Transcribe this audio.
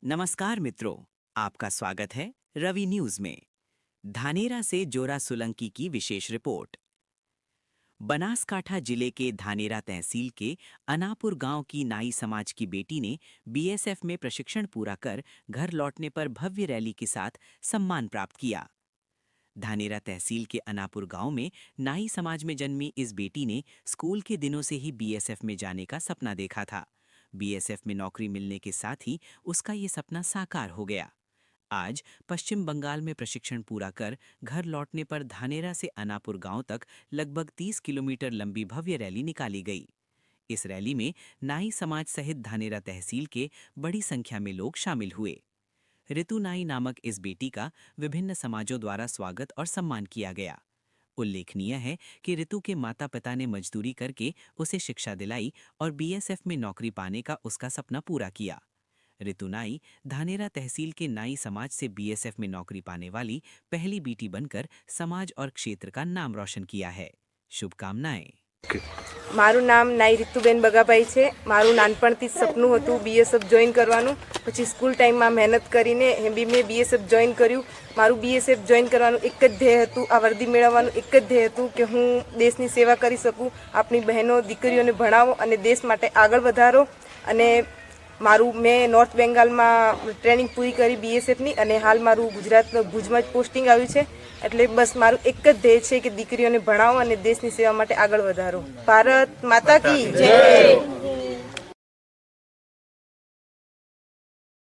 नमस्कार मित्रों, आपका स्वागत है रवि न्यूज में। धानेरा से जोरा सोलंकी की विशेष रिपोर्ट। बनासकांठा जिले के धानेरा तहसील के अनापुर गांव की नाई समाज की बेटी ने बीएसएफ में प्रशिक्षण पूरा कर घर लौटने पर भव्य रैली के साथ सम्मान प्राप्त किया। धानेरा तहसील के अनापुर गांव में नाई समाज में जन्मी इस बेटी ने स्कूल के दिनों से ही बीएसएफ में जाने का सपना देखा था। बीएसएफ में नौकरी मिलने के साथ ही उसका ये सपना साकार हो गया। आज पश्चिम बंगाल में प्रशिक्षण पूरा कर घर लौटने पर धानेरा से अनापुर गांव तक लगभग 30 किलोमीटर लंबी भव्य रैली निकाली गई। इस रैली में नाई समाज सहित धानेरा तहसील के बड़ी संख्या में लोग शामिल हुए। ऋतु नाई नामक इस बेटी का विभिन्न समाजों द्वारा स्वागत और सम्मान किया गया। उल्लेखनीय है कि ऋतु के माता पिता ने मजदूरी करके उसे शिक्षा दिलाई और बीएसएफ में नौकरी पाने का उसका सपना पूरा किया। ऋतु नाई धानेरा तहसील के नाई समाज से बीएसएफ में नौकरी पाने वाली पहली बेटी बनकर समाज और क्षेत्र का नाम रोशन किया है। शुभकामनाएं। મારું નામ નાઈ રીતુબેન બગાભાઈ છે। મારું નાનપણથી જ સપનું હતું બીએસએફ જોઈન કરવાનું। પછી સ્કૂલ ટાઈમમાં મહેનત કરીને મેં બીએસએફ જોઈન કર્યું। મારું બીએસએફ જોઈન કરવાનું એક જ ધ્યેય હતું, આ વર્દી મેળવવાનું એક જ ધ્યેય હતું કે હું દેશની સેવા કરી શકું। આપણી બહેનો દીકરીઓને ભણાવો અને દેશ માટે આગળ વધારો। અને મેં નોર્થ બેંગાલમાં ટ્રેનિંગ પૂરી કરી બીએસએફની અને હાલ મારું ગુજરાત ભુજમાં જ પોસ્ટિંગ આવ્યું છે। એટલે બસ મારું એક જ ધ્યેય છે કે દીકરીઓને ભણાવો અને દેશની સેવા માટે આગળ વધારો। ભારત માતા કી જય।